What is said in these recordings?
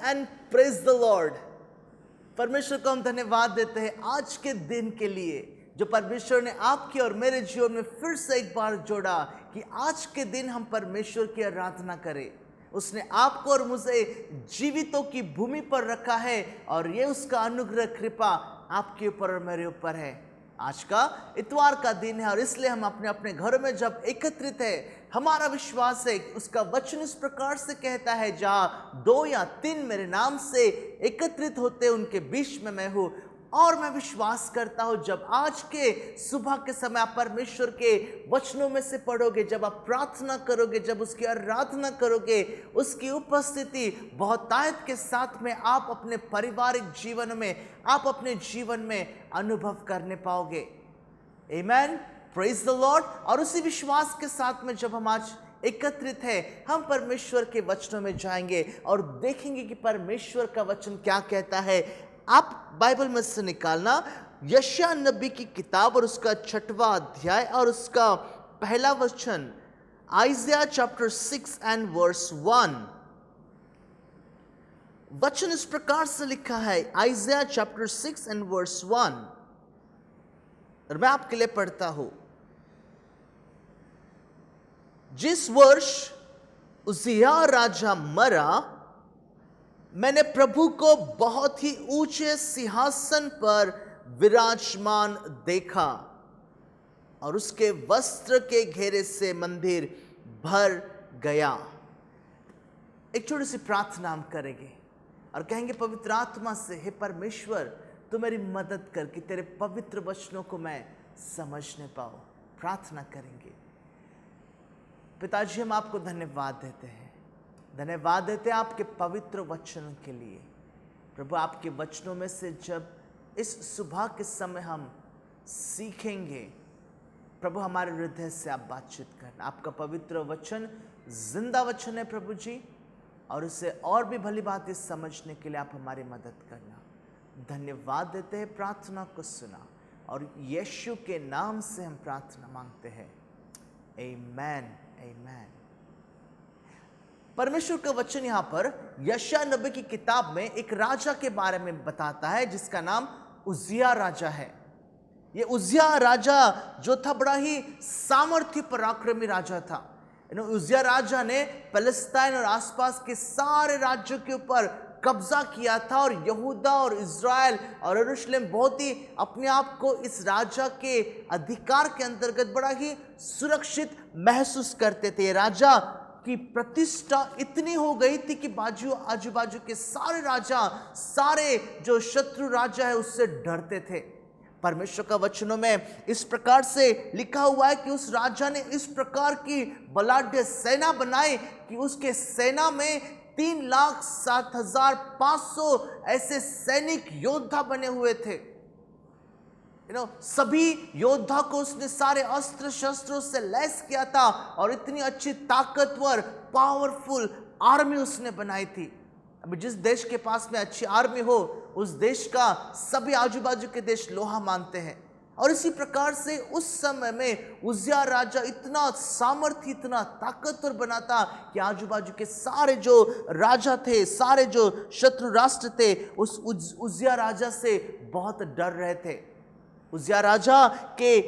and praise the Lord. परमेश्वर को हम धन्यवाद देते हैं आज के दिन के लिए जो परमेश्वर ने आपके और मेरे जीवन में फिर से एक बार जोड़ा कि आज के दिन हम परमेश्वर की आराधना करें। उसने आपको और मुझे जीवितों की भूमि पर रखा है और ये उसका अनुग्रह कृपा आपके ऊपर और मेरे ऊपर है। आज का इतवार का दिन है और इसलिए हम अपने अपने घरों में जब एकत्रित है, हमारा विश्वास है उसका वचन इस प्रकार से कहता है, जहाँ 2 या 3 मेरे नाम से एकत्रित होते उनके बीच में मैं हूँ। और मैं विश्वास करता हूँ जब आज के सुबह के समय आप परमेश्वर के वचनों में से पढ़ोगे, जब आप प्रार्थना करोगे, जब उसकी आराधना करोगे, उसकी उपस्थिति बहुतायत के साथ में आप अपने पारिवारिक जीवन में, आप अपने जीवन में अनुभव करने पाओगे। आमेन, प्रेज द लॉर्ड। और उसी विश्वास के साथ में जब हम आज एकत्रित है, हम परमेश्वर के वचनों में जाएंगे और देखेंगे कि परमेश्वर का वचन क्या कहता है। आप बाइबल में से निकालना यशायाह नबी की किताब और उसका 6वां अध्याय और उसका पहला वचन, आइज़ाया चैप्टर 6 एंड वर्स 1। वचन इस प्रकार से लिखा है, आइज़ाया चैप्टर 6 एंड वर्स 1, और मैं आपके लिए पढ़ता हूं। जिस वर्ष उज्जियाह राजा मरा, मैंने प्रभु को बहुत ही ऊंचे सिंहासन पर विराजमान देखा और उसके वस्त्र के घेरे से मंदिर भर गया। एक छोटी सी प्रार्थना हम करेंगे और कहेंगे पवित्र आत्मा से, हे परमेश्वर तू मेरी मदद कर कि तेरे पवित्र वचनों को मैं समझने पाऊं। प्रार्थना करेंगे। पिताजी, हम आपको धन्यवाद देते हैं, धन्यवाद देते हैं आपके पवित्र वचनों के लिए। प्रभु, आपके वचनों में से जब इस सुबह के समय हम सीखेंगे, प्रभु हमारे हृदय से आप बातचीत करना। आपका पवित्र वचन जिंदा वचन है प्रभु जी, और उसे और भी भली बातें समझने के लिए आप हमारी मदद करना। धन्यवाद देते हैं, प्रार्थना को सुना और यीशु के नाम से हम प्रार्थना मांगते हैं। आमेन, आमेन। परमेश्वर का वचन यहाँ पर यशायाह नबी की किताब में एक राजा के बारे में बताता है जिसका नाम उज्जियाह राजा है। ये उज्जियाह राजा जो था बड़ा ही सामर्थ्य पराक्रमी राजा था। उज्जियाह राजा ने पैलेस्टाइन और आसपास के सारे राज्यों के ऊपर कब्जा किया था और यहूदा और इज़राइल और यरूशलेम बहुत ही अपने आप को इस राजा के अधिकार के अंतर्गत बड़ा ही सुरक्षित महसूस करते थे। राजा की प्रतिष्ठा इतनी हो गई थी कि आजू बाजू के सारे राजा, सारे जो शत्रु राजा है उससे डरते थे। परमेश्वर का वचनों में इस प्रकार से लिखा हुआ है कि उस राजा ने इस प्रकार की बलाढ्य सेना बनाई कि उसके सेना में 3,07,500 ऐसे सैनिक योद्धा बने हुए थे। सभी योद्धा को उसने सारे अस्त्र शस्त्रों से लैस किया था और इतनी अच्छी ताकतवर पावरफुल आर्मी उसने बनाई थी। अभी जिस देश के पास में अच्छी आर्मी हो, उस देश का सभी आजू बाजू के देश लोहा मानते हैं। और इसी प्रकार से उस समय में उज्जियाह राजा इतना सामर्थ्य, इतना ताकतवर बना था कि आजू बाजू के सारे जो राजा थे, सारे जो शत्रु राष्ट्र थे, उस उज्जियाह राजा से बहुत डर रहे थे। उज्जियाह राजा के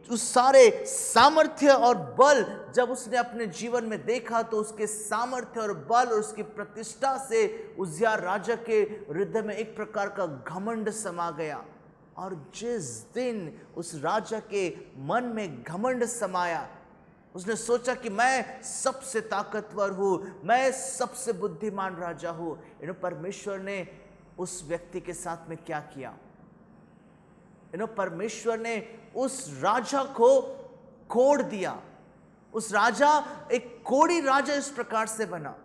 उस सारे सामर्थ्य और बल जब उसने अपने जीवन में देखा तो उसके सामर्थ्य और बल और उसकी प्रतिष्ठा से उज्जियाह राजा के हृदय में एक प्रकार का घमंड समा गया। और जिस दिन उस राजा के मन में घमंड समाया, उसने सोचा कि मैं सबसे ताकतवर हूँ, मैं सबसे बुद्धिमान राजा हूँ। परमेश्वर ने उस व्यक्ति के साथ में क्या किया? परमेश्वर ने उस राजा को कोड़ दिया। उस राजा एक कोड़ी राजा इस प्रकार से बना।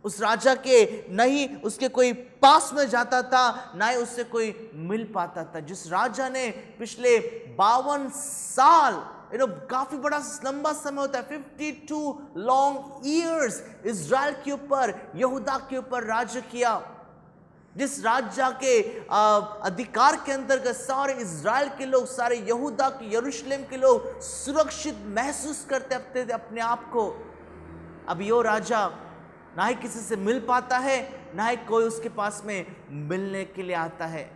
उस राजा के नहीं उसके कोई पास में जाता था, ना ही उससे कोई मिल पाता था। जिस राजा ने पिछले 52 साल, काफी बड़ा लंबा समय होता है, 52 लॉन्ग ईयर्स इज़राइल के ऊपर, यहूदा के ऊपर राज्य किया। जिस राजा के अधिकार के अंतर्गत सारे इज़राइल के लोग, सारे यहूदा के, यरूशलेम के लोग सुरक्षित महसूस करते थे अपने आप को। अब यो राजा ना ही किसी से मिल पाता है, ना ही कोई उसके पास में मिलने के लिए आता है।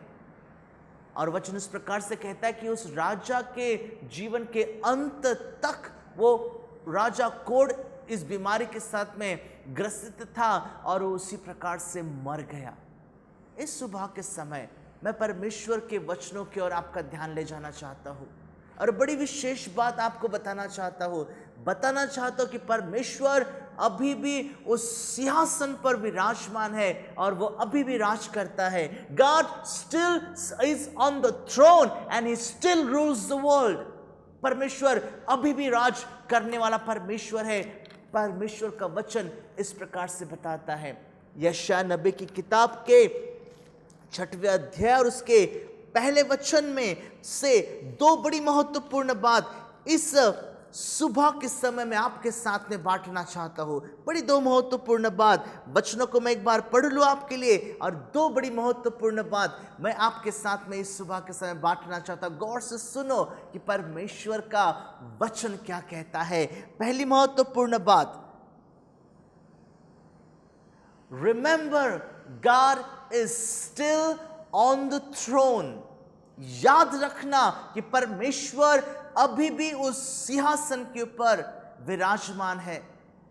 और वचन इस प्रकार से कहता है कि उस राजा के जीवन के अंत तक वो राजा कोढ़ इस बीमारी के साथ में ग्रसित था और वो उसी प्रकार से मर गया। इस सुबह के समय मैं परमेश्वर के वचनों की ओर आपका ध्यान ले जाना चाहता हूँ और बड़ी विशेष बात आपको बताना चाहता हूँ कि परमेश्वर अभी भी उस सिंहासन पर विराजमान है और वो अभी भी राज करता है। God still is on the throne and he still rules the world. परमेश्वर अभी भी राज करने वाला परमेश्वर है। परमेश्वर का वचन इस प्रकार से बताता है, यशायाह नबी की किताब के 6वें अध्याय और उसके पहले वचन में से दो बड़ी महत्वपूर्ण बात इस सुबह के समय में आपके साथ में बांटना चाहता हूं। बड़ी दो महत्वपूर्ण बात, वचनों को मैं एक बार पढ़ लूं आपके लिए और दो बड़ी महत्वपूर्ण बात मैं आपके साथ में इस सुबह के समय बांटना चाहता हूं। गौर से सुनो कि परमेश्वर का वचन क्या कहता है। पहली महत्वपूर्ण बात, remember God is still on the throne. याद रखना कि परमेश्वर अभी भी उस सिंहासन के ऊपर विराजमान है।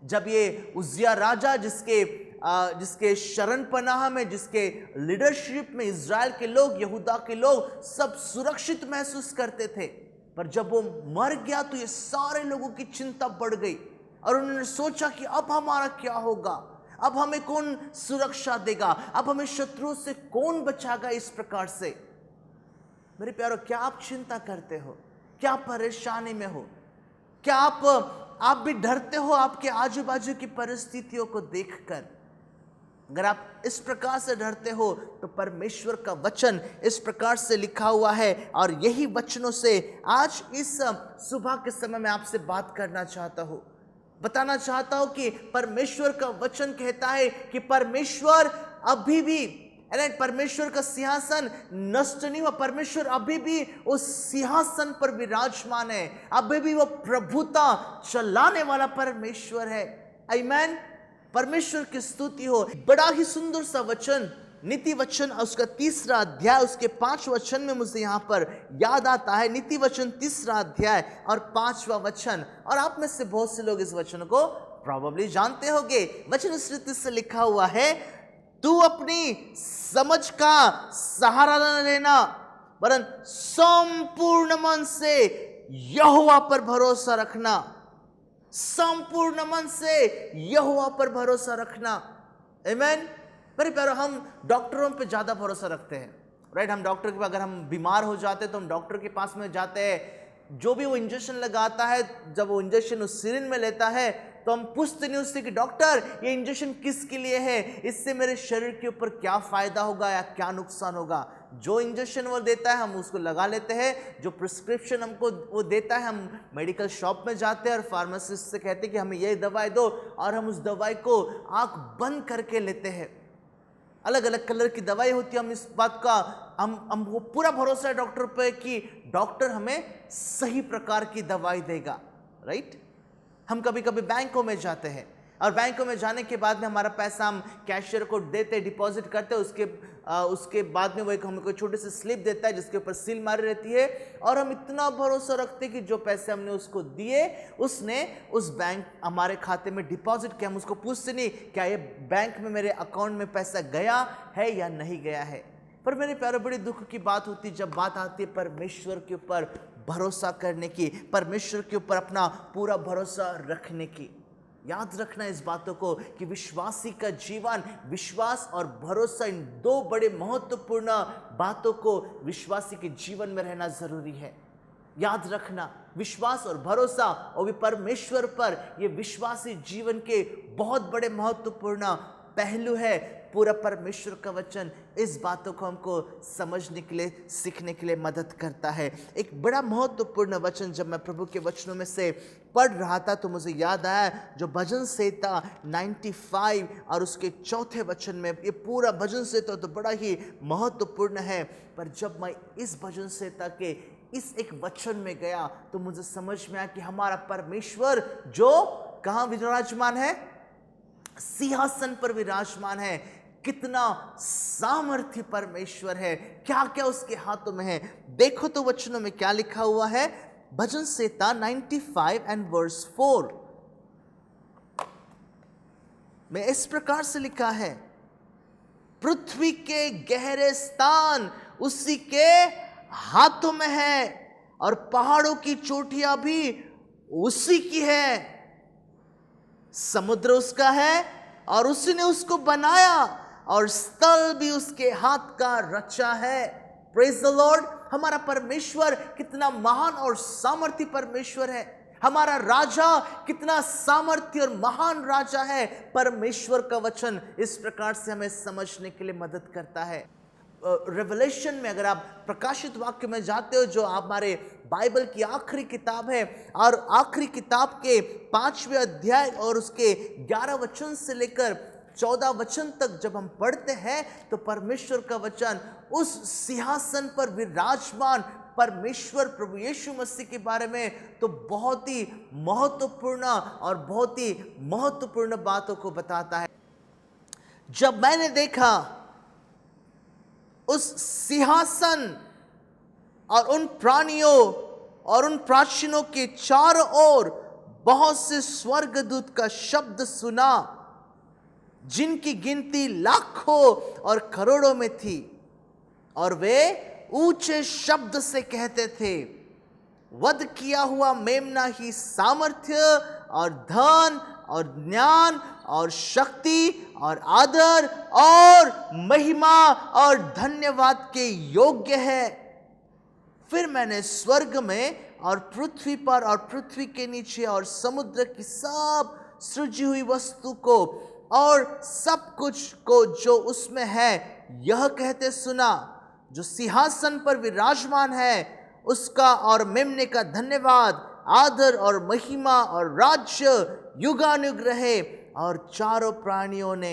जब ये उज्जिया राजा जिसके शरण पनाह में, जिसके लीडरशिप में इज़राइल के लोग, यहूदा के लोग सब सुरक्षित महसूस करते थे, पर जब वो मर गया तो ये सारे लोगों की चिंता बढ़ गई और उन्होंने सोचा कि अब हमारा क्या होगा, अब हमें कौन सुरक्षा देगा, अब हमें शत्रुओं से कौन बचाएगा। इस प्रकार से मेरे प्यारो, क्या आप चिंता करते हो? क्या परेशानी में हो? क्या आप भी डरते हो आपके आजू बाजू की परिस्थितियों को देखकर? अगर आप इस प्रकार से डरते हो तो परमेश्वर का वचन इस प्रकार से लिखा हुआ है और यही वचनों से आज इस सुबह के समय में आपसे बात करना चाहता हूं, बताना चाहता हूं कि परमेश्वर का वचन कहता है कि परमेश्वर अभी भी, परमेश्वर का सिंहासन नष्ट नहीं हुआ। परमेश्वर अभी भी उस सिंहासन पर विराजमान है, अभी भी वो प्रभुता चलाने वाला परमेश्वर है। आमीन। परमेश्वर की स्तुति हो। बड़ा ही सुंदर सा वचन, नीति वचन उसका 3रा अध्याय उसके 5 वचन में मुझे यहाँ पर याद आता है। नीति वचन 3रा अध्याय और 5वां वचन, और आप में से बहुत से लोग इस वचन को प्रोबेबली जानते होंगे। वचन इस रीति से लिखा हुआ है, तू अपनी समझ का सहारा न लेना वरन संपूर्ण मन से यहोवा पर भरोसा रखना। संपूर्ण मन से यहोवा पर भरोसा रखना। आमीन। मेरे प्यारो, हम डॉक्टरों पे ज्यादा भरोसा रखते हैं, राइट। हम डॉक्टर के, अगर हम बीमार हो जाते हैं तो हम डॉक्टर के पास में जाते हैं। जो भी वो इंजेक्शन लगाता है, जब वो इंजेक्शन उस सिरिंज में लेता है तो हम पूछते नहीं उससे कि डॉक्टर ये इंजेक्शन किसके लिए है, इससे मेरे शरीर के ऊपर क्या फायदा होगा या क्या नुकसान होगा। जो इंजेक्शन वो देता है हम उसको लगा लेते हैं। जो प्रिस्क्रिप्शन हमको वो देता है, हम मेडिकल शॉप में जाते हैं और फार्मासिस्ट से कहते हैं कि हमें ये दवाई दो, और हम उस दवाई को आंख बंद करके लेते हैं। अलग अलग कलर की दवाई होती है। हम इस बात का हम वो पूरा भरोसा है डॉक्टर पे कि डॉक्टर हमें सही प्रकार की दवाई देगा, राइट। हम कभी कभी बैंकों में जाते हैं और बैंकों में जाने के बाद में हमारा पैसा हम कैशियर को देते, डिपॉजिट करते हैं। उसके बाद में वो एक हमें कोई छोटी सी स्लिप देता है जिसके ऊपर सील मारी रहती है, और हम इतना भरोसा रखते हैं कि जो पैसे हमने उसको दिए उसने उस बैंक हमारे खाते में डिपॉजिट किया। हम उसको पूछते नहीं क्या ये बैंक में मेरे अकाउंट में पैसा गया है या नहीं गया है। पर मेरे प्यारे, बड़ी दुख की बात होती है जब बात आती है परमेश्वर के ऊपर भरोसा करने की, परमेश्वर के ऊपर अपना पूरा भरोसा रखने की। याद रखना इस बातों को कि विश्वासी का जीवन, विश्वास और भरोसा, इन दो बड़े महत्वपूर्ण बातों को विश्वासी के जीवन में रहना जरूरी है। याद रखना, विश्वास और भरोसा और भी परमेश्वर पर, ये विश्वासी जीवन के बहुत बड़े महत्वपूर्ण पहलू है। पूरा परमेश्वर का वचन इस बातों को हमको समझने के लिए, सीखने के लिए मदद करता है। एक बड़ा महत्वपूर्ण वचन जब मैं प्रभु के वचनों में से पढ़ रहा था तो मुझे याद आया जो भजन संहिता 95 और उसके 4थे वचन में। ये पूरा भजन संहिता तो बड़ा ही महत्वपूर्ण है, पर जब मैं इस भजन संहिता के इस एक वचन में गया तो मुझे समझ में आया कि हमारा परमेश्वर जो कहाँ विराजमान है, सिंहासन पर विराजमान है। कितना सामर्थ्य परमेश्वर है, क्या क्या उसके हाथों में है। देखो तो वचनों में क्या लिखा हुआ है, भजन संहिता 95 एंड वर्स 4 में इस प्रकार से लिखा है, पृथ्वी के गहरे स्थान उसी के हाथों में है और पहाड़ों की चोटियां भी उसी की है। समुद्र उसका है और उसी ने उसको बनाया और स्थल भी उसके हाथ का रचा है। Praise the Lord. हमारा परमेश्वर कितना महान और सामर्थी परमेश्वर है। हमारा राजा कितना सामर्थ्य और महान राजा है। परमेश्वर का वचन इस प्रकार से हमें समझने के लिए मदद करता है। रेवलेशन में अगर आप प्रकाशित वाक्य में जाते हो, जो हमारे बाइबल की आखिरी किताब है, और आखिरी किताब के 5वें अध्याय और उसके 11 वचन से लेकर 14 वचन तक जब हम पढ़ते हैं तो परमेश्वर का वचन उस सिंहासन पर विराजमान परमेश्वर प्रभु यीशु मसीह के बारे में तो बहुत ही महत्वपूर्ण और बहुत ही महत्वपूर्ण बातों को बताता है। जब मैंने देखा उस सिंहासन और उन प्राणियों और उन प्राचीनों के चारों ओर बहुत से स्वर्गदूत का शब्द सुना, जिनकी गिनती लाखों और करोड़ों में थी, और वे ऊंचे शब्द से कहते थे, वध किया हुआ मेमना ही सामर्थ्य और धन और ज्ञान और शक्ति और आदर और महिमा और धन्यवाद के योग्य है। फिर मैंने स्वर्ग में और पृथ्वी पर और पृथ्वी के नीचे और समुद्र की सब सृजी हुई वस्तु को और सब कुछ को जो उसमें है यह कहते सुना, जो सिंहासन पर विराजमान है उसका और मेमने का धन्यवाद, आदर और महिमा और राज्य युगानुग रहे। और चारों प्राणियों ने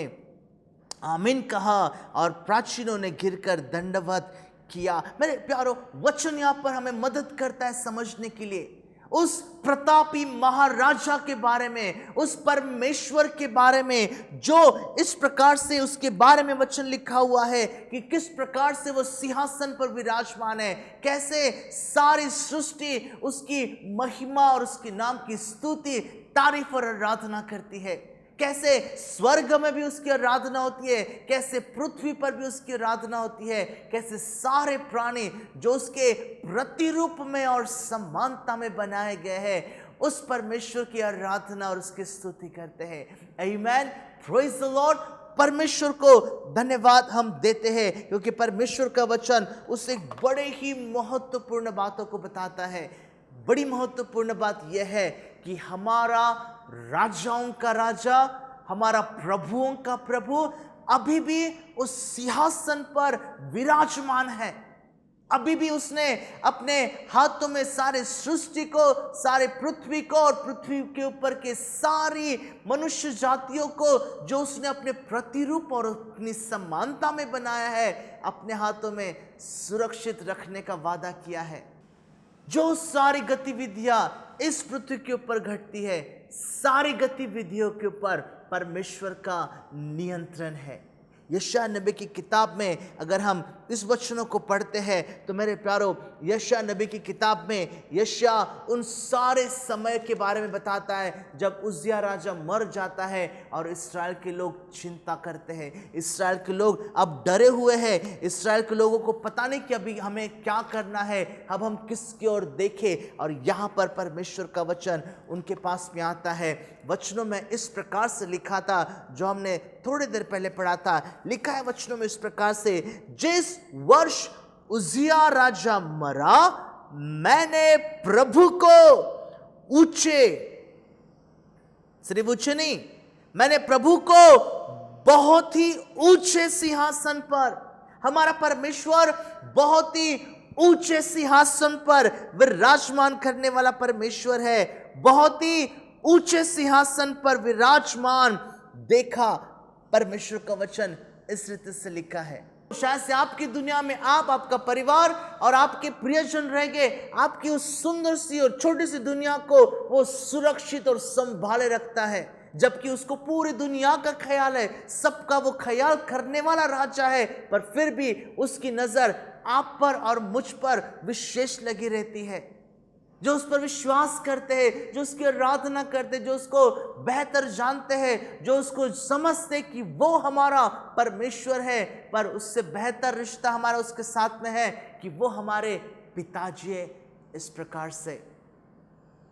आमीन कहा और प्राचीनों ने गिरकर दंडवत किया। मेरे प्यारो, वचन यहाँ पर हमें मदद करता है समझने के लिए उस प्रतापी महाराजा के बारे में, उस परमेश्वर के बारे में, जो इस प्रकार से उसके बारे में वचन लिखा हुआ है कि किस प्रकार से वो सिंहासन पर विराजमान है, कैसे सारी सृष्टि उसकी महिमा और उसके नाम की स्तुति, तारीफ और आराधना करती है, कैसे स्वर्ग में भी उसकी आराधना होती है, कैसे पृथ्वी पर भी उसकी आराधना होती है, कैसे सारे प्राणी जो उसके प्रतिरूप में और समानता में बनाए गए हैं उस परमेश्वर की आराधना और उसकी स्तुति करते हैं। आमीन, प्रेज द लॉर्ड। परमेश्वर को धन्यवाद हम देते हैं क्योंकि परमेश्वर का वचन उससे बड़े ही महत्वपूर्ण बातों को बताता है। बड़ी महत्वपूर्ण बात यह है कि हमारा राजाओं का राजा, हमारा प्रभुओं का प्रभु अभी भी उस सिंहासन पर विराजमान है। अभी भी उसने अपने हाथों में सारे सृष्टि को, सारे पृथ्वी को और पृथ्वी के ऊपर के सारी मनुष्य जातियों को जो उसने अपने प्रतिरूप और अपनी समानता में बनाया है, अपने हाथों में सुरक्षित रखने का वादा किया है। जो सारी गतिविधियां इस पृथ्वी के ऊपर घटती है, सारी गतिविधियों के ऊपर परमेश्वर का नियंत्रण है। यशायाह नबी की किताब में अगर हम इस वचनों को पढ़ते हैं तो मेरे प्यारो, यशायाह नबी की किताब में यशायाह उन सारे समय के बारे में बताता है जब उज्जियाह राजा मर जाता है और इस्राएल के लोग चिंता करते हैं। इस्राएल के लोग अब डरे हुए हैं। इस्राएल के लोगों को पता नहीं कि अभी हमें क्या करना है, अब हम किसकी ओर देखें। और यहाँ पर परमेश्वर का वचन उनके पास में आता है। वचनों में इस प्रकार से लिखा था, जो हमने थोड़ी देर पहले पढ़ा था, लिखा है वचनों में इस प्रकार से, जिस वर्ष उज्जियाह राजा मरा, मैंने प्रभु को ऊंचे, सिर्फ ऊंचे नहीं, मैंने प्रभु को बहुत ही ऊंचे सिंहासन पर, हमारा परमेश्वर बहुत ही ऊंचे सिंहासन पर विराजमान करने वाला परमेश्वर है। बहुत ही ऊंचे सिंहासन पर विराजमान देखा। परमेश्वर का वचन इस रीति से लिखा है। शायद से आपकी दुनिया में आप, आपका परिवार और आपके प्रियजन रह गए, आपकी उस सुंदर सी और छोटी सी दुनिया को वो सुरक्षित और संभाले रखता है। जबकि उसको पूरी दुनिया का ख्याल है, सबका वो ख्याल करने वाला राजा है, पर फिर भी उसकी नजर आप पर और मुझ पर विशेष लगी रहती है। जो उस पर विश्वास करते हैं, जो उसकी आराधना करते हैं, जो उसको बेहतर जानते हैं, जो उसको समझते कि वो हमारा परमेश्वर है, पर उससे बेहतर रिश्ता हमारा उसके साथ में है कि वो हमारे पिताजी है। इस प्रकार से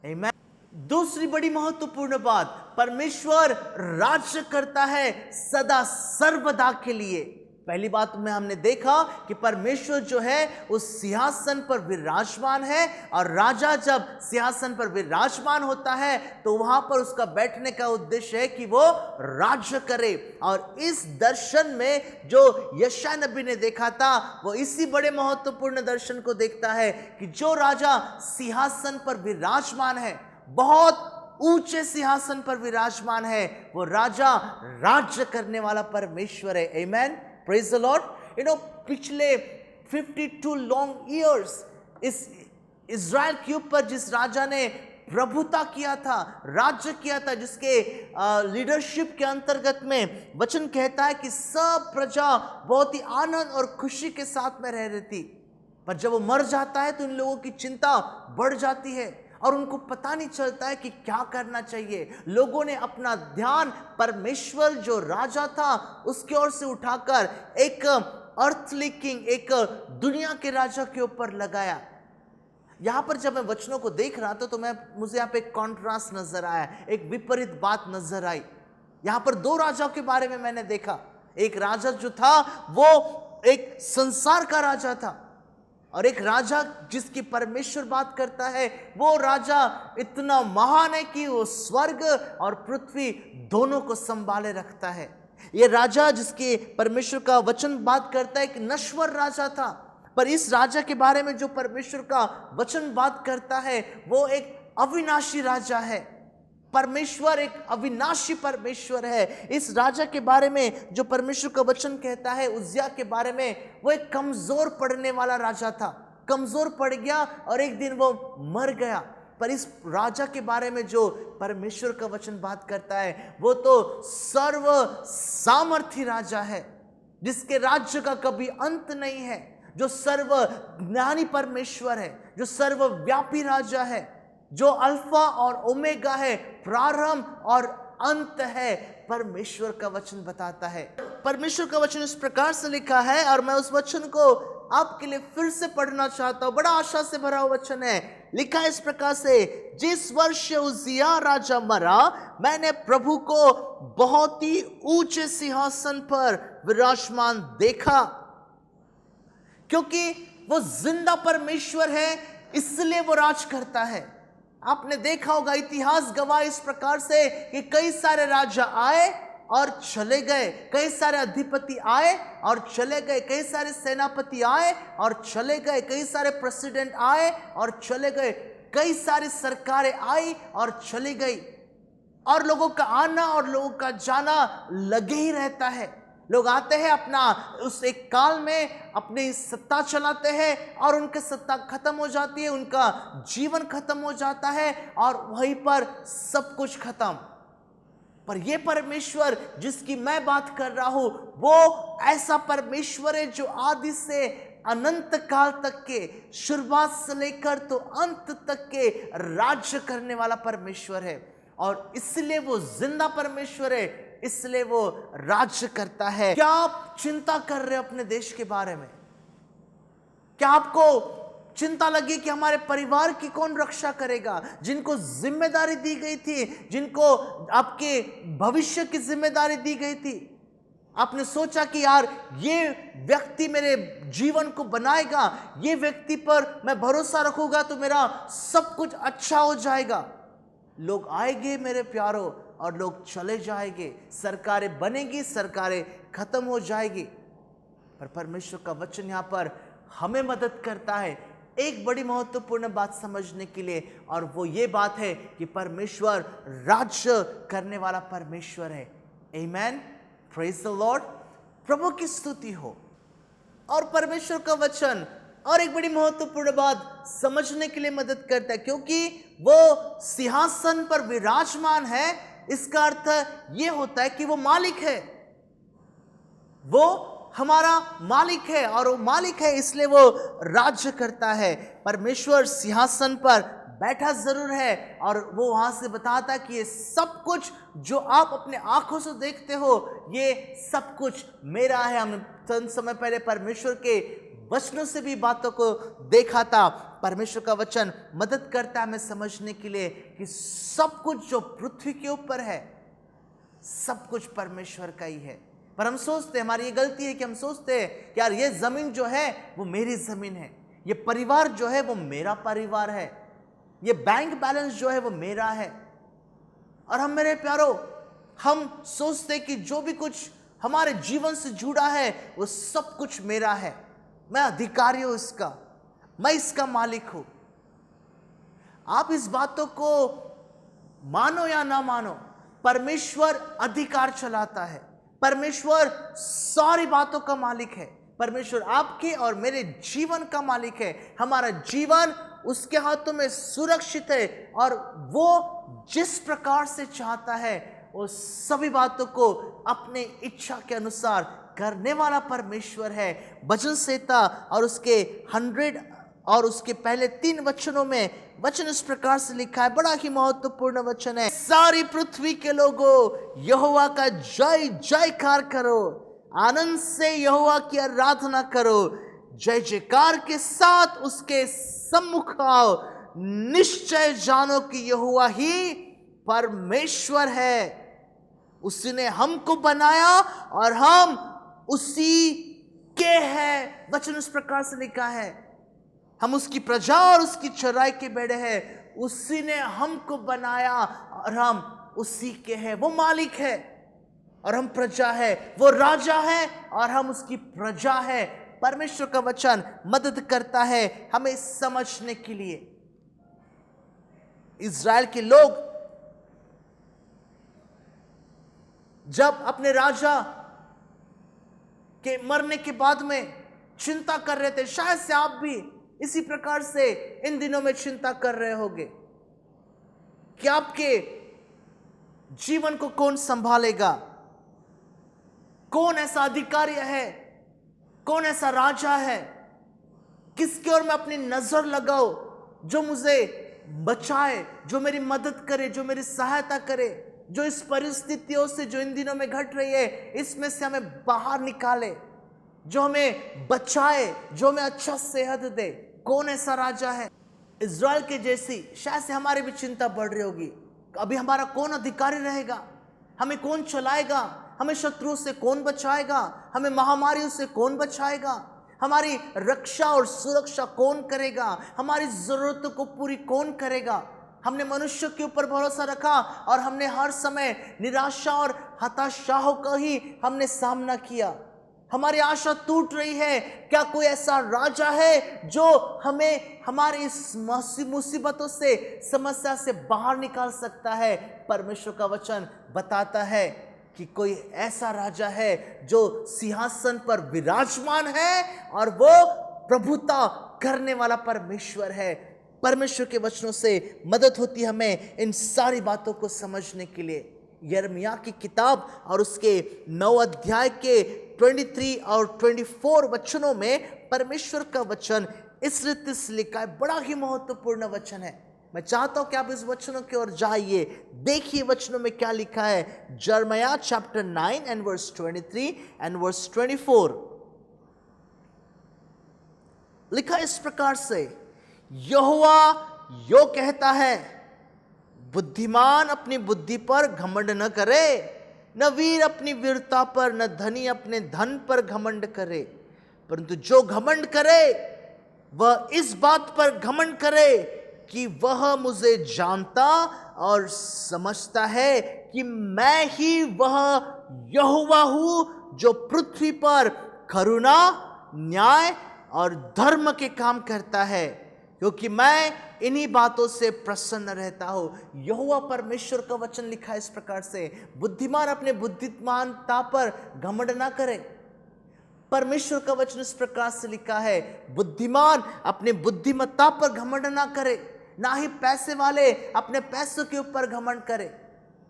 आमीन। दूसरी बड़ी महत्वपूर्ण बात, परमेश्वर राज्य करता है सदा सर्वदा के लिए। पहली बात में हमने देखा कि परमेश्वर जो है उस सिंहासन पर विराजमान है, और राजा जब सिंहासन पर विराजमान होता है तो वहां पर उसका बैठने का उद्देश्य है कि वो राज्य करे। और इस दर्शन में जो यशायाह नबी ने देखा था, वो इसी बड़े महत्वपूर्ण दर्शन को देखता है कि जो राजा सिंहासन पर विराजमान है, बहुत ऊंचे सिंहासन पर विराजमान है, वो राजा राज्य करने वाला परमेश्वर है। आमीन, प्रेज द लॉर्ड। पिछले 52 लॉन्ग इयर्स इस इज़राइल के ऊपर जिस राजा ने प्रभुता किया था, राज्य किया था, जिसके लीडरशिप के अंतर्गत में वचन कहता है कि सब प्रजा बहुत ही आनंद और खुशी के साथ में रह रही थी, पर जब वो मर जाता है तो इन लोगों की चिंता बढ़ जाती है और उनको पता नहीं चलता है कि क्या करना चाहिए। लोगों ने अपना ध्यान परमेश्वर जो राजा था उसकी ओर से उठाकर एक अर्थली किंग, एक दुनिया के राजा के ऊपर लगाया। यहां पर जब मैं वचनों को देख रहा था तो मुझे यहाँ पे एक कॉन्ट्रास्ट नजर आया, एक विपरीत बात नजर आई। यहां पर दो राजाओं के बारे में मैंने देखा। एक राजा जो था वो एक संसार का राजा था, और एक राजा जिसकी परमेश्वर बात करता है, वो राजा इतना महान है कि वो स्वर्ग और पृथ्वी दोनों को संभाले रखता है। ये राजा जिसके परमेश्वर का वचन बात करता है कि नश्वर राजा था, पर इस राजा के बारे में जो परमेश्वर का वचन बात करता है वो एक अविनाशी राजा है। परमेश्वर एक अविनाशी परमेश्वर है। इस राजा के बारे में जो परमेश्वर का वचन कहता है, उज्जियाह के बारे में, वो एक कमजोर पड़ने वाला राजा था, कमजोर पड़ गया और एक दिन वो मर गया। पर इस राजा के बारे में जो परमेश्वर का वचन बात करता है, वो तो सर्व सामर्थी राजा है, जिसके राज्य का कभी अंत नहीं है, जो सर्व ज्ञानी परमेश्वर है, जो सर्वव्यापी राजा है, जो अल्फा और ओमेगा है, प्रारंभ और अंत है, परमेश्वर का वचन बताता है। परमेश्वर का वचन इस प्रकार से लिखा है, और मैं उस वचन को आपके लिए फिर से पढ़ना चाहता हूं। बड़ा आशा से भरा हुआ वचन है। लिखा है इस प्रकार से, जिस वर्ष उज्जियाह राजा मरा, मैंने प्रभु को बहुत ही ऊंचे सिंहासन पर विराजमान देखा। क्योंकि वो जिंदा परमेश्वर है, इसलिए वो राज करता है। आपने देखा होगा, इतिहास गवाह इस प्रकार से कि कई सारे राजा आए और चले गए, कई सारे अधिपति आए और चले गए, कई सारे सेनापति आए और चले गए, कई सारे प्रेसिडेंट आए और चले गए, कई सारी सरकारें आई और चली गई, और लोगों का आना और लोगों का जाना लगे ही रहता है। लोग आते हैं, अपना उस एक काल में अपनी सत्ता चलाते हैं और उनकी सत्ता खत्म हो जाती है, उनका जीवन खत्म हो जाता है और वहीं पर सब कुछ खत्म। पर यह परमेश्वर जिसकी मैं बात कर रहा हूं, वो ऐसा परमेश्वर है जो आदि से अनंत काल तक के, शुरुआत से लेकर तो अंत तक के राज्य करने वाला परमेश्वर है। और इसलिए वो जिंदा परमेश्वर है, इसलिए वो राज्य करता है। क्या आप चिंता कर रहे हो अपने देश के बारे में? क्या आपको चिंता लगी कि हमारे परिवार की कौन रक्षा करेगा? जिनको जिम्मेदारी दी गई थी, जिनको आपके भविष्य की जिम्मेदारी दी गई थी, आपने सोचा कि यार ये व्यक्ति मेरे जीवन को बनाएगा, ये व्यक्ति पर मैं भरोसा रखूंगा तो मेरा सब कुछ अच्छा हो जाएगा। लोग आएंगे मेरे प्यारों और लोग चले जाएंगे, सरकारें बनेगी, सरकारें खत्म हो जाएगी। पर परमेश्वर का वचन यहाँ पर हमें मदद करता है एक बड़ी महत्वपूर्ण बात समझने के लिए, और वो ये बात है कि परमेश्वर राज्य करने वाला परमेश्वर है। आमेन, प्रेज द लॉर्ड, प्रभु की स्तुति हो। और परमेश्वर का वचन और एक बड़ी महत्वपूर्ण बात समझने के लिए मदद करता है, क्योंकि वो सिंहासन पर विराजमान है, इसका अर्थ ये होता है कि वो मालिक है, वो हमारा मालिक है, और वो मालिक है इसलिए वो राज्य करता है। परमेश्वर सिंहासन पर बैठा जरूर है, और वो वहां से बताता है कि ये सब कुछ जो आप अपने आंखों से देखते हो, ये सब कुछ मेरा है। हमने चंद समय पहले परमेश्वर के वचनों से भी बातों को देखा था। परमेश्वर का वचन मदद करता है हमें समझने के लिए कि सब कुछ जो पृथ्वी के ऊपर है, सब कुछ परमेश्वर का ही है। पर हम सोचते हैं, हमारी ये गलती है कि हम सोचते हैं कि यार ये जमीन जो है वो मेरी जमीन है, ये परिवार जो है वो मेरा परिवार है, ये बैंक बैलेंस जो है वो मेरा है। और हम, मेरे प्यारो, हम सोचते हैं कि जो भी कुछ हमारे जीवन से जुड़ा है वो सब कुछ मेरा है, मैं अधिकारी हूं इसका, मैं इसका मालिक हूं। आप इस बातों को मानो या ना मानो, परमेश्वर अधिकार चलाता है, परमेश्वर सारी बातों का मालिक है, परमेश्वर आपके और मेरे जीवन का मालिक है। हमारा जीवन उसके हाथों में सुरक्षित है, और वो जिस प्रकार से चाहता है वो सभी बातों को अपने इच्छा के अनुसार करने वाला परमेश्वर है। भजन संहिता और उसके 100 और उसके पहले 3 वचनों में वचन इस प्रकार से लिखा है, बड़ा ही महत्वपूर्ण वचन है। सारी पृथ्वी के लोगों, यहोवा का जय जयकार करो, आनंद से यहोवा की आराधना करो, जय जयकार के साथ उसके सम्मुख आओ, निश्चय जानो कि यहोवा ही परमेश्वर है। उसने हमको बनाया और हम उसी के हैं। वचन इस प्रकार से लिखा है, हम उसकी प्रजा और उसकी चराई के भेड़े हैं। उसी ने हमको बनाया और हम उसी के हैं। वो मालिक है और हम प्रजा है, वो राजा है और हम उसकी प्रजा है। परमेश्वर का वचन मदद करता है हमें समझने के लिए। इज़राइल के लोग जब अपने राजा के मरने के बाद में चिंता कर रहे थे, शायद से आप भी इसी प्रकार से इन दिनों में चिंता कर रहे होंगे कि आपके जीवन को कौन संभालेगा, कौन ऐसा अधिकारी है, कौन ऐसा राजा है, किसकी ओर मैं अपनी नजर लगाऊं जो मुझे बचाए, जो मेरी मदद करे, जो मेरी सहायता करे, जो इस परिस्थितियों से जो इन दिनों में घट रही है इसमें से हमें बाहर निकाले, जो हमें बचाए, जो हमें अच्छा सेहत दे। कौन ऐसा राजा है? इज़राइल के जैसी शायद से हमारी भी चिंता बढ़ रही होगी, अभी हमारा कौन अधिकारी रहेगा, हमें कौन चलाएगा, हमें शत्रुओं से कौन बचाएगा, हमें महामारियों से कौन बचाएगा, हमारी रक्षा और सुरक्षा कौन करेगा, हमारी जरूरतों को पूरी कौन करेगा। हमने मनुष्य के ऊपर भरोसा रखा और हमने हर समय निराशा और हताशाओं का ही हमने सामना किया। हमारी आशा टूट रही है। क्या कोई ऐसा राजा है जो हमें हमारी इस मुसीबतों से, समस्या से बाहर निकाल सकता है? परमेश्वर का वचन बताता है कि कोई ऐसा राजा है जो सिंहासन पर विराजमान है और वो प्रभुता करने वाला परमेश्वर है। परमेश्वर के वचनों से मदद होती है हमें इन सारी बातों को समझने के लिए। यिर्मयाह की किताब और उसके 9 अध्याय के 23 और 24 वचनों में परमेश्वर का वचन इस रीति से लिखा है, बड़ा ही महत्वपूर्ण वचन है। मैं चाहता हूं कि आप इस वचनों की ओर जाइए, देखिए वचनों में क्या लिखा है। यिर्मयाह chapter 9 and verse 23 and verse 24 लिखा इस प्रकार से, यहोवा यो कहता है, बुद्धिमान अपनी बुद्धि पर घमंड न करे, न वीर अपनी वीरता पर, न धनी अपने धन पर घमंड करे, परंतु जो घमंड करे वह इस बात पर घमंड करे कि वह मुझे जानता और समझता है कि मैं ही वह यहोवा हूं जो पृथ्वी पर करुणा, न्याय और धर्म के काम करता है, क्योंकि मैं इन्हीं बातों से प्रसन्न रहता हूं। यहोवा परमेश्वर का वचन लिखा है इस प्रकार से, बुद्धिमान अपने बुद्धिमानता पर घमंड ना करे। परमेश्वर का वचन इस प्रकार से लिखा है, बुद्धिमान अपने बुद्धिमत्ता पर घमंड ना करे, ना ही पैसे वाले अपने पैसों के ऊपर घमंड करे।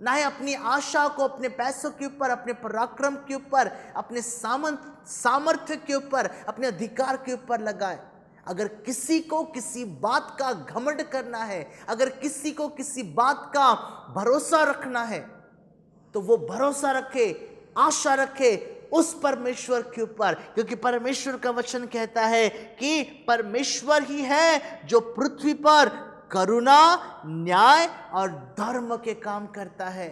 ना ही अपनी आशा को अपने पैसों के ऊपर, अपने पराक्रम के ऊपर, अपने सामर्थ्य के ऊपर, अपने अधिकार के ऊपर लगाए। अगर किसी को किसी बात का घमंड करना है, अगर किसी को किसी बात का भरोसा रखना है, तो वो भरोसा रखे, आशा रखे उस परमेश्वर के ऊपर, क्योंकि परमेश्वर का वचन कहता है कि परमेश्वर ही है जो पृथ्वी पर करुणा, न्याय और धर्म के काम करता है।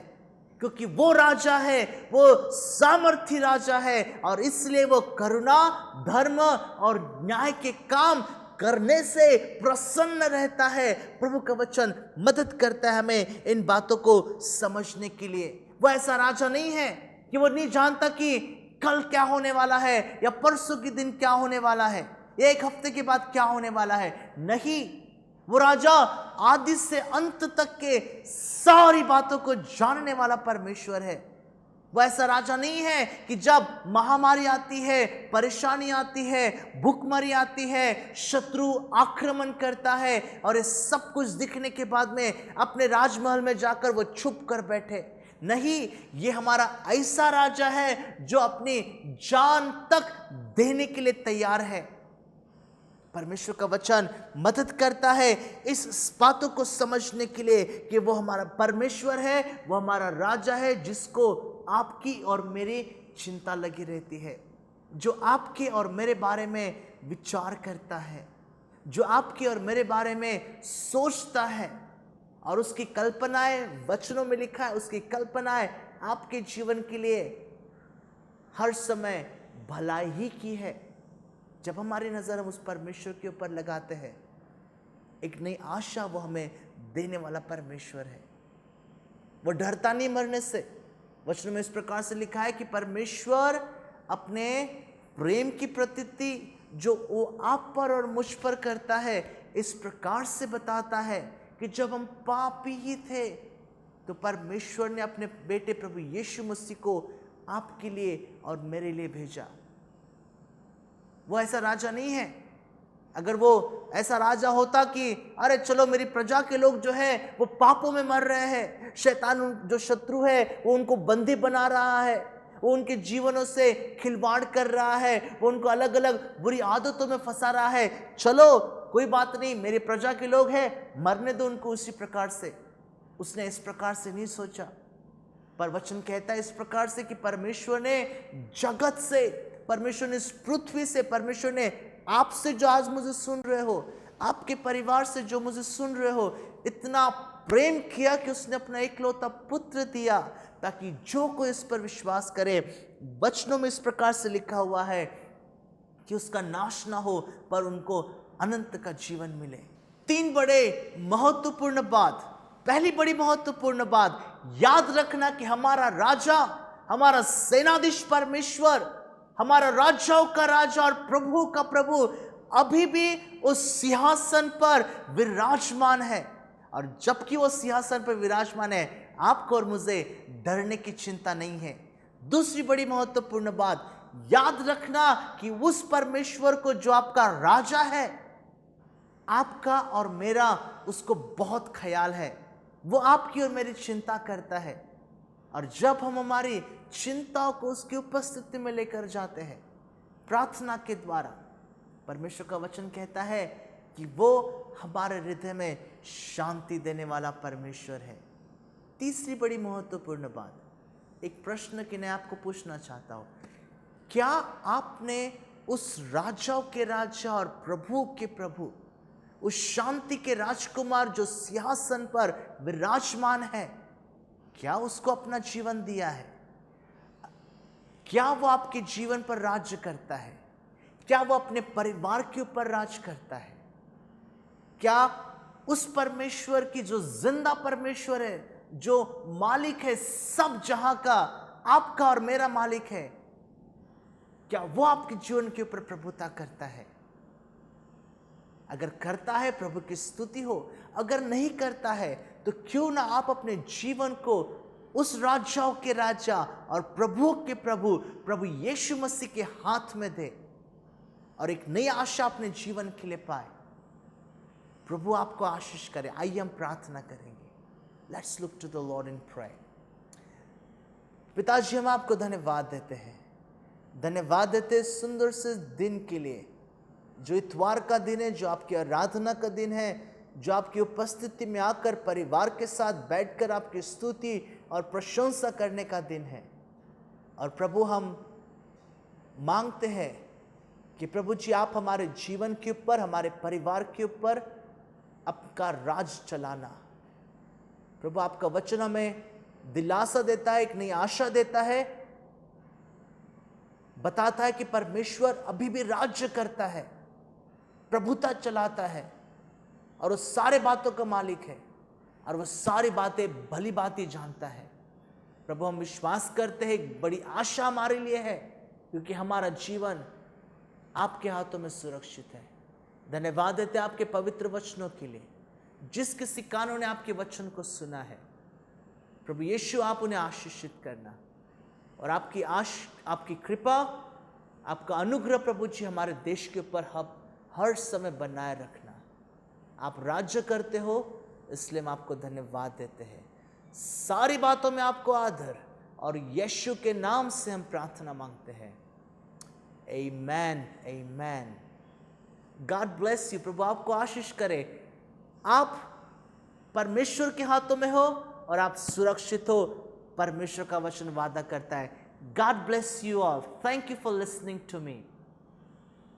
क्योंकि वो राजा है, वो सामर्थी राजा है, और इसलिए वो करुणा, धर्म और न्याय के काम करने से प्रसन्न रहता है। प्रभु का वचन मदद करता है हमें इन बातों को समझने के लिए। वो ऐसा राजा नहीं है कि वो नहीं जानता कि कल क्या होने वाला है, या परसों के दिन क्या होने वाला है, या एक हफ्ते के बाद क्या होने वाला है। नहीं, वो राजा आदि से अंत तक के सारी बातों को जानने वाला परमेश्वर है। वो ऐसा राजा नहीं है कि जब महामारी आती है, परेशानी आती है, भूखमरी आती है, शत्रु आक्रमण करता है, और ये सब कुछ दिखने के बाद में अपने राजमहल में जाकर वो छुप कर बैठे। नहीं, ये हमारा ऐसा राजा है जो अपनी जान तक देने के लिए तैयार है। परमेश्वर का वचन मदद करता है इस बातों को समझने के लिए कि वो हमारा परमेश्वर है, वो हमारा राजा है, जिसको आपकी और मेरी चिंता लगी रहती है, जो आपके और मेरे बारे में विचार करता है, जो आपके और मेरे बारे में सोचता है, और उसकी कल्पनाएं वचनों में लिखा है। उसकी कल्पनाएं आपके जीवन के लिए हर समय भलाई ही की है। जब हमारी नजर हम उस परमेश्वर के ऊपर लगाते हैं, एक नई आशा वो हमें देने वाला परमेश्वर है। वो डरता नहीं मरने से। वचनों में इस प्रकार से लिखा है कि परमेश्वर अपने प्रेम की प्रतीति जो वो आप पर और मुझ पर करता है, इस प्रकार से बताता है कि जब हम पापी ही थे, तो परमेश्वर ने अपने बेटे प्रभु यीशु मसीह को आपके लिए और मेरे लिए भेजा। वो ऐसा राजा नहीं है। अगर वो ऐसा राजा होता कि अरे चलो मेरी प्रजा के लोग जो है वो पापों में मर रहे हैं, शैतान जो शत्रु है वो उनको बंदी बना रहा है, वो उनके जीवनों से खिलवाड़ कर रहा है, वो उनको अलग अलग बुरी आदतों में फंसा रहा है, चलो कोई बात नहीं, मेरी प्रजा के लोग हैं, मरने दो उनको उसी प्रकार से। उसने इस प्रकार से नहीं सोचा। पर वचन कहता है इस प्रकार से कि परमेश्वर ने जगत से, परमेश्वर ने इस पृथ्वी से, परमेश्वर ने आपसे जो आज मुझे सुन रहे हो, आपके परिवार से जो मुझे सुन रहे हो, इतना प्रेम किया कि उसने अपना इकलौता पुत्र दिया, ताकि जो कोई इस पर विश्वास करे, वचनों में इस प्रकार से लिखा हुआ है कि उसका नाश ना हो पर उनको अनंत का जीवन मिले। तीन बड़े महत्वपूर्ण बात। पहली बड़ी महत्वपूर्ण बात, याद रखना कि हमारा राजा, हमारा सेनाधीश परमेश्वर, हमारा राजाओं का राजा और प्रभु का प्रभु अभी भी उस सिंहासन पर विराजमान है। और जबकि वो सिंहासन पर विराजमान है, आपको और मुझे डरने की चिंता नहीं है। दूसरी बड़ी महत्वपूर्ण बात, याद रखना कि उस परमेश्वर को जो आपका राजा है, आपका और मेरा उसको बहुत ख्याल है। वो आपकी और मेरी चिंता करता है, और जब हम हमारी चिंताओं को उसकी उपस्थिति में लेकर जाते हैं प्रार्थना के द्वारा, परमेश्वर का वचन कहता है कि वो हमारे हृदय में शांति देने वाला परमेश्वर है। तीसरी बड़ी महत्वपूर्ण बात, एक प्रश्न कि मैं आपको पूछना चाहता हूं, क्या आपने उस राजाओं के राजा और प्रभु के प्रभु, उस शांति के राजकुमार जो सिंहासन पर विराजमान है, क्या उसको अपना जीवन दिया है? क्या वो आपके जीवन पर राज्य करता है? क्या वो अपने परिवार के ऊपर राज करता है? क्या उस परमेश्वर की जो जिंदा परमेश्वर है, जो मालिक है सब जहां का, आपका और मेरा मालिक है, क्या वो आपके जीवन के ऊपर प्रभुता करता है? अगर करता है, प्रभु की स्तुति हो। अगर नहीं करता है, तो क्यों ना आप अपने जीवन को उस राजाओं के राजा और प्रभु के प्रभु, प्रभु यीशु मसीह के हाथ में दे और एक नई आशा अपने जीवन के लिए पाए। प्रभु आपको आशीष करे। आइए हम प्रार्थना करेंगे। Let's look to the Lord in prayer. पिताजी हम आपको धन्यवाद देते हैं, धन्यवाद देते हैं सुंदर से दिन के लिए, जो इतवार का दिन है, जो आपकी आराधना का दिन है, जो आपकी उपस्थिति में आकर परिवार के साथ बैठकर आपकी स्तुति और प्रशंसा करने का दिन है। और प्रभु हम मांगते हैं कि प्रभु जी आप हमारे जीवन के ऊपर, हमारे परिवार के ऊपर आपका राज चलाना। प्रभु आपका वचन हमें दिलासा देता है, एक नई आशा देता है, बताता है कि परमेश्वर अभी भी राज्य करता है, प्रभुता चलाता है और वो सारे बातों का मालिक है और वो सारी बातें भली बातें जानता है। प्रभु हम विश्वास करते हैं, एक बड़ी आशा हमारे लिए है, क्योंकि हमारा जीवन आपके हाथों में सुरक्षित है। धन्यवाद देते हैं आपके पवित्र वचनों के लिए। जिस किसी कानों ने आपके वचन को सुना है, प्रभु यीशु आप उन्हें आशीषित करना और आपकी कृपा, आपका अनुग्रह प्रभु जी हमारे देश के ऊपर हर समय बनाए रखना। आप राज्य करते हो, इसलिए हम आपको धन्यवाद देते हैं। सारी बातों में आपको आदर और यीशु के नाम से हम प्रार्थना मांगते हैं। Amen, amen. God bless you. प्रभु आपको आशीष करे। आप परमेश्वर के हाथों में हो और आप सुरक्षित हो। परमेश्वर का वचन वादा करता है। God bless you all. Thank you for listening to me.